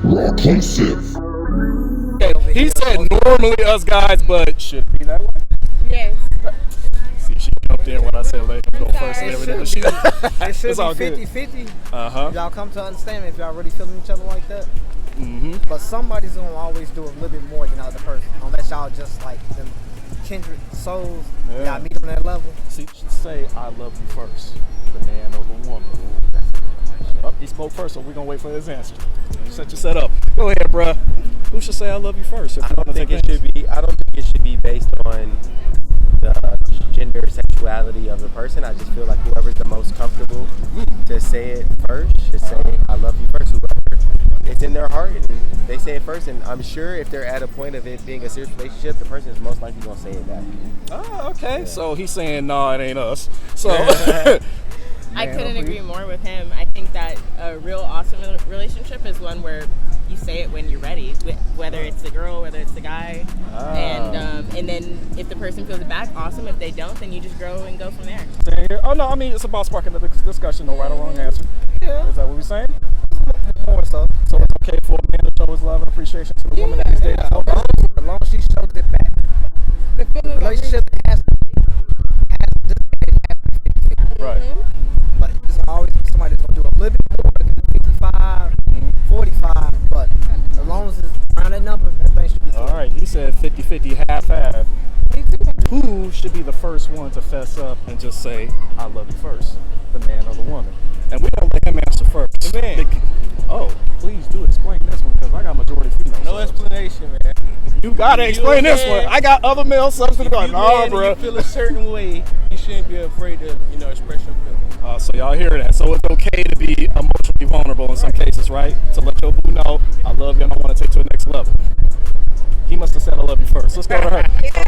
Conclusive. Okay, he said normally us guys, but should it be that way? Yes. See, she jumped in when I said let him go first and It everything. It should It's all be good. 50-50. Uh-huh. Y'all come to understand if y'all really feeling each other like that. Mm-hmm. But somebody's gonna always do a little bit more than the other person, unless y'all just like them kindred souls. Yeah. Y'all meet on that level. See, say I love you first, the man or the woman. Oh, he spoke first, so we're gonna wait for his answer. Set your set up. Go ahead, bruh. Who should say I love you first? I don't think it should be. I don't think it should be based on the gender, sexuality of the person. I just feel like whoever's the most comfortable to say it first should say I love you first. Whoever it's in their heart and they say it first. And I'm sure if they're at a point of it being a serious relationship, the person is most likely gonna say it back. Oh, okay. Yeah. So he's saying no, it ain't us. So. I couldn't agree more with him. I think that a real awesome relationship is one where you say it when you're ready, whether it's the girl, whether it's the guy, and then if the person feels it back, awesome. If they don't, then you just grow and go from there. Oh no, I mean it's about sparking the discussion, no right or wrong answer. Yeah. Is that what we're saying? More so. So it's okay for a man to show his love and appreciation to the woman that he's dating. Yeah. As long as she shows it back. The relationship has right. But there's always somebody that's gonna do a little bit more than 55, 45, but as long as it's around that number, that thing should be cool. All right, he said 50-50, half-half. Who should be the first one to fess up and just say, I love you first, the man or the woman? And we're going to let him answer first. The man. Oh, please do explain this one, because I got majority female. No explanation, man. You got to explain this one. I got other male substance going, nah, bro. If you feel a certain way, you shouldn't be afraid to, express your feelings. So y'all hear that. So it's okay to be emotionally vulnerable in some cases, right? To let your boo know, I love you and I want to take to the next level. He must have said I love you first. Let's go to her.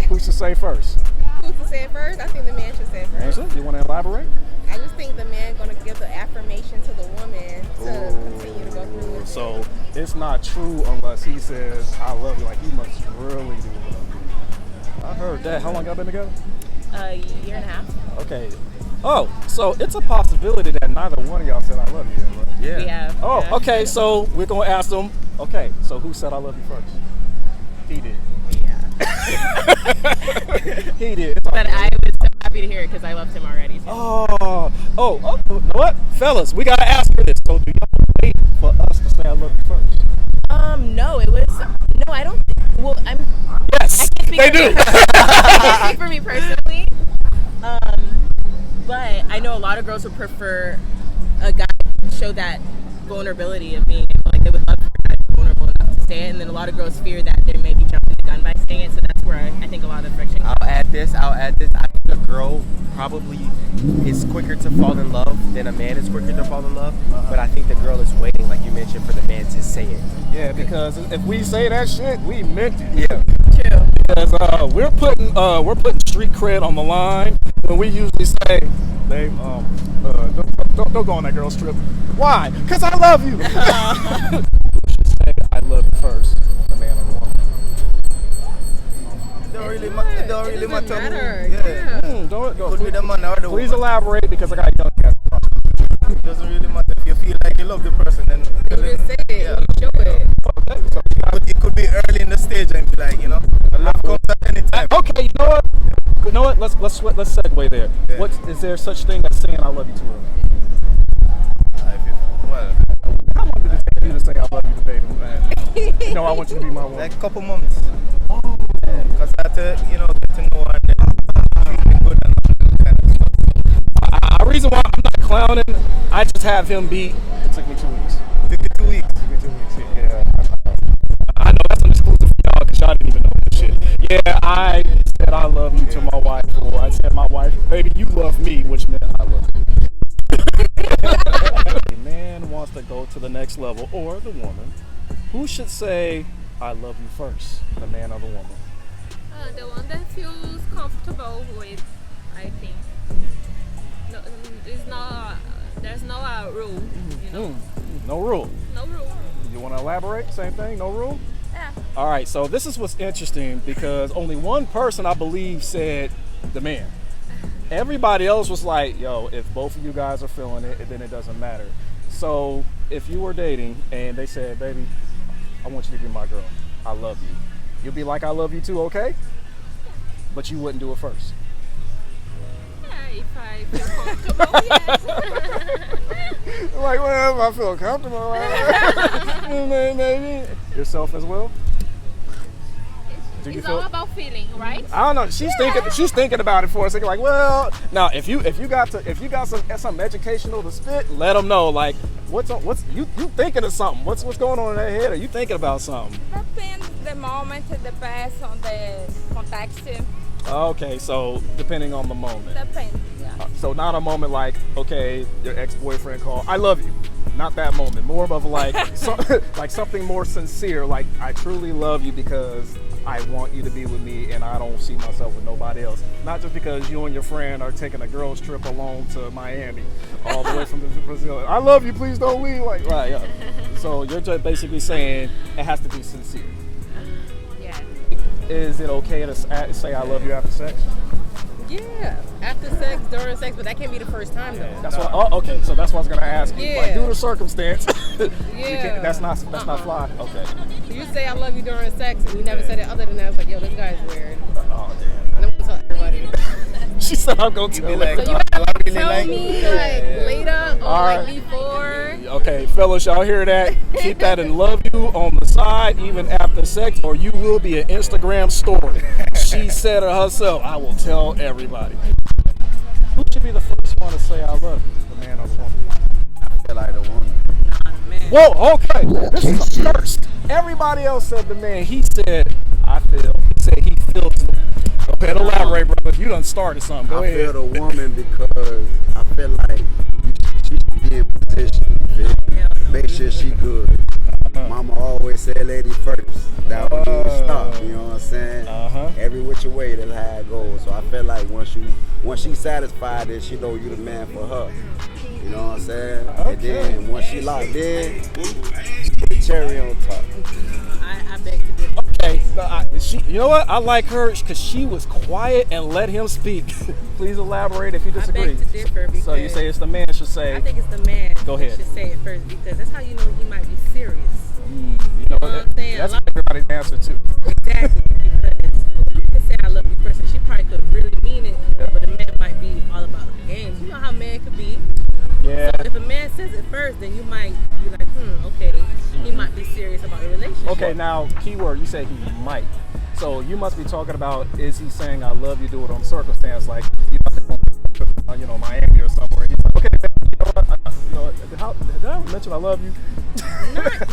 Who should say first? Who should say it first? I think the man should say it first. Angela, you want to elaborate? I just think the man going to give the affirmation to the woman to continue to go through with So it. it's not true unless he says, I love you. Like, he must really do love you. I heard that. How long y'all been together? A year and a half. Okay. Oh, so it's a possibility that neither one of y'all said I love you, right? Yeah. We have. Oh, yeah. okay. So we're going to ask them, okay, so who said I love you first? He did. Yeah. He did. But I was so happy to hear it because I loved him already. So. Oh, you know what? Fellas, we got to ask her this. So do y'all wait for us to say I love you first? No, it was, no, I don't, well, Yes, they do. I can't speak for me personally, but I know a lot of girls would prefer a guy to show that vulnerability of being, like they would love for a guy to be vulnerable enough to say it, and then a lot of girls fear that they may be jumping the gun by saying it, so that's where I think a lot of the friction comes. I'll add this. I think a girl probably is quicker to fall in love than a man is quicker to fall in love. But I think the girl is waiting, like you mentioned, for the man to say it. Yeah, because if we say that shit, we meant it. Yeah. True. Because we're putting street cred on the line when we usually say, "Babe, don't go on that girl's trip." Why? Because I love you. We should say, "I love you" first, the man or the woman. It don't really matter. Yeah. Don't go. Could be the man or the Please woman. elaborate, because I got young cats. It doesn't really matter. If you feel like you love the person, then You just say it. Yeah. You show it. Okay, so it could be early in the stage and be like, the love comes at any time. okay, you know what? You know what? Let's segue there. Yeah. What is there such thing as saying I love you to her? Well, How long did it take you to say I love you to baby? And I want you to be my woman. like a couple months. Because I had to, get to know her and then feeling good and all that kind of stuff. The reason why I'm not clowning, I just have him beat. It took me 2 weeks. Took it 2 weeks. It took me 2 weeks. Yeah. I know that's an exclusive for y'all because y'all didn't even know this shit. Yeah, I said I love you to my wife, or I said my wife, baby, you love me, which meant I love you. A man wants to go to the next level, or the woman. Who should say I love you first, the man or the woman? The one that feels comfortable with, I think. No, it's not. There's no rule. No rule. No rule. You want to elaborate? Same thing, no rule? Yeah. All right, so this is what's interesting because only one person, I believe, said the man. Everybody else was like, yo, if both of you guys are feeling it, then it doesn't matter. So if you were dating and they said, baby, I want you to be my girl. I love you. You'll be like, I love you too, okay? But you wouldn't do it first. Yeah, if I feel comfortable, yes. Like, well, if I feel comfortable, maybe. Yourself as well? Do you It's feel? all about feeling, right? I don't know. She's thinking about it for a second. Like, well, now if you got some educational to spit, let them know. Like, what's you thinking of something? What's going on in their head? Are you thinking about something? Depends the moment, it depends on the context. Okay, so depending on the moment. Depends, yeah. So not a moment like, okay, your ex-boyfriend called, I love you. Not that moment. More of like like something more sincere. Like, I truly love you because I want you to be with me and I don't see myself with nobody else. Not just because you and your friend are taking a girls trip alone to Miami, all the way from Brazil. I love you, please don't leave. Like, right, yeah. So you're just basically saying it has to be sincere. Yeah. Is it okay to say I love you after sex? Yeah, after sex, during sex, but that can't be the first time though. That's what. Oh, okay. So that's what I was gonna ask you. Yeah. Like, due to circumstance, Yeah. that's not fly. Okay. You say I love you during sex, and you never said it other than that. It's like, yo, this guy's weird. Oh damn. And I'm gonna tell everybody. She said I'm gonna tell like, her. So you gotta tell me like later or All like right. before. Okay, fellas, y'all hear that? Keep that and love you on the side, even after sex, or you will be an Instagram story. She said it herself. I will tell everybody. Who should be the first one to say I love you, the man or the woman? I feel like the woman. Whoa, okay. This is a first. Everybody else said the man. He said, I feel. He said he feels. Go ahead, elaborate, brother. You done started something. Go I ahead. feel the woman because I feel like she should be in position. You feel me? Make sure she good. Mama always said lady first. That was the stop. You know what I'm saying? Every which way, that's how it goes. So I feel like once she's satisfied, then she know you the man for her. You know what I'm saying? And then once she locked in, put the cherry on top. I beg to differ. Okay, you know what? I like her because she was quiet and let him speak. Please elaborate if you disagree. I beg to differ because So you say it's the man should say. I think it's the man Go that ahead. should say it first because that's how you know he might be serious. You know what I'm saying? That's everybody's answer too. Exactly, because you can say I love you first, and she probably could really mean it, but the man might be all about the games. You know how men could be. Yeah. So if a man says it first, then you might be like, okay, he might be serious about the relationship. Okay, now keyword, you say he might. So you must be talking about, is he saying I love you, do it on circumstance, like you about to go to, Miami or somewhere. He's like, okay, man, you know what? Did I mention I love you?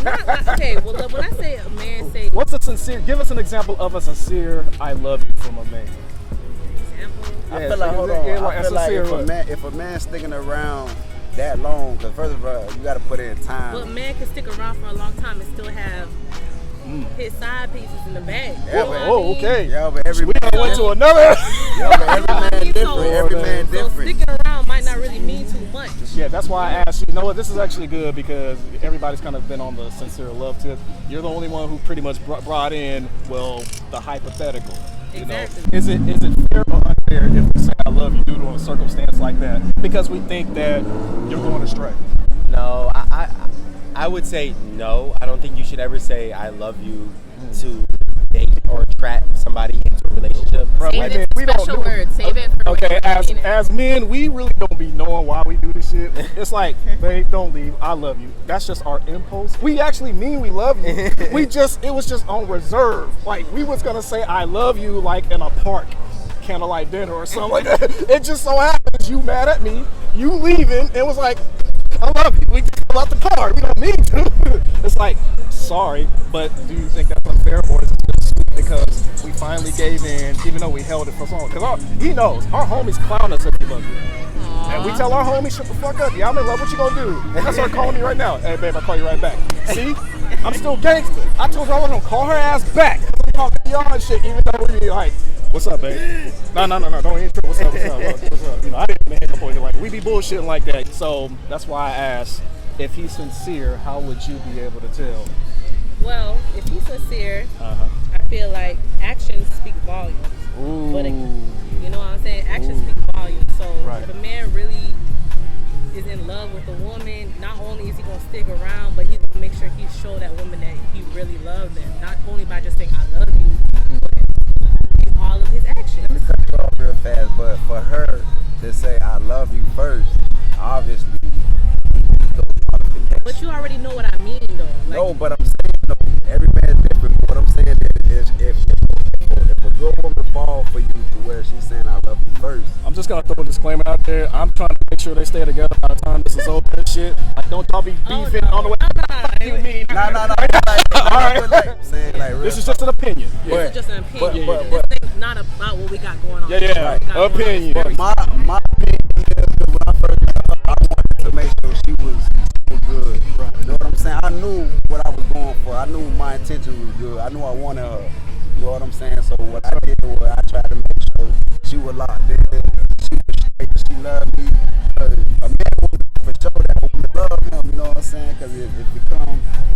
Not like, okay, well, when I say a man say What's a sincere? Give us an example of a sincere I love you from a man. example, I feel like, hold on. I feel like if a man's sticking around that long, because first of all, you got to put in time. but a man can stick around for a long time and still have his side pieces in the bag. Yeah, You know but- what I Oh, mean? okay. Yeah, but every We man, done went to another. yeah, but every man different. So- Every man So different. sticking around might not really mean too much. Yeah, that's why I asked you. You know what? This is actually good because everybody's kind of been on the sincere love tip. You're the only one who pretty much brought in, well, the hypothetical. You know, Exactly. is it fair or unfair if we say I love you due to a circumstance like that because we think that you're going astray? No, I would say no. I don't think you should ever say I love you to date or trap somebody into a relationship. Bro, Save wait a it minute, we don't special do- words. Save it for Okay, when you're dating. as men, we really don't be knowing why we do this shit. It's like, babe, don't leave. I love you. That's just our impulse. We actually mean we love you. It was just on reserve. Like, we was gonna say I love you like in a park, candlelight dinner or something like that. It just so happens you mad at me, you leaving, it was like, I love you. We just pull out the card. We don't mean to. It's like, sorry, but do you think that's unfair or is it just sweet because we finally gave in even though we held it for so long? Because he knows. Our homies clown us if we love you. And we tell our homies, shut the fuck up. Yeah, I'm in love. What you gonna do? And that's her calling me right now. Hey, babe, I'll call you right back. See? I'm still gangster. I told her I was gonna call her ass back. I'm talking to y'all and shit, even though we be like, what's up, babe? No, don't intro. What's up? What's up? You know, I didn't hang up on you. Like, we be bullshitting like that. So that's why I asked, if he's sincere, how would you be able to tell? Well, if he's sincere, Uh-huh. I feel like actions speak volumes. Ooh. But you know what I'm saying? Actions speak volumes. So Right. if a man really is in love with a woman, not only is he gonna stick around, but he's gonna make sure he show that woman that he really loves them, not only by just saying I love you, but in all of his actions. Let me cut you off real fast, but for her to say I love you first, obviously, those qualifications. But you already know what I mean, though. Like, No, but I'm saying, no, every man's different. But what I'm saying is, if a good woman fall for you to where she's saying I love you first, I'm just gonna throw a disclaimer out there. I'm trying to make sure they stay together by the time this is over and shit. Like, don't y'all be beefing on the way. What do you mean? nah. All right. Like, saying like real This is just an opinion. this is just an opinion. but- This thing's not about what we got going on. Yeah. What we got going on. Opinion. But my opinion is that when I first met her, I wanted to make sure she was good. You know what I'm saying? I knew what I was going for. I knew my intention was good. I knew I wanted her. You know what I'm saying? So what I did was I tried to make sure she was locked in. She was straight. She loved me. A man will for sure that woman love him. You know what I'm saying? Because if it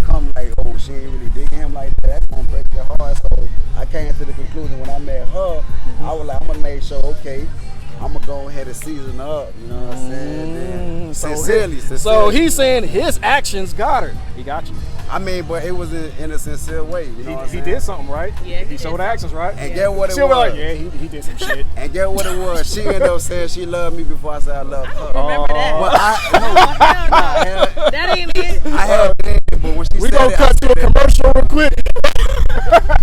come like, oh, she ain't really digging him like that, that's gonna break your heart. So I came to the conclusion when I met her, I was like, I'm gonna make sure, okay, I'm gonna go ahead and season her up. You know what I'm saying? Then, sincerely. So he's saying his actions got her. He got you. I mean, but it was in a sincere way. You know what I'm He saying? did something, right? Yeah, He showed actions, right? And get what it She'll was. be like, yeah, he did some shit. And get what it was. She ended up saying she loved me before I said I loved her. Remember that? But That ain't it. I had it, but when she We said gonna it, cut to a commercial real quick.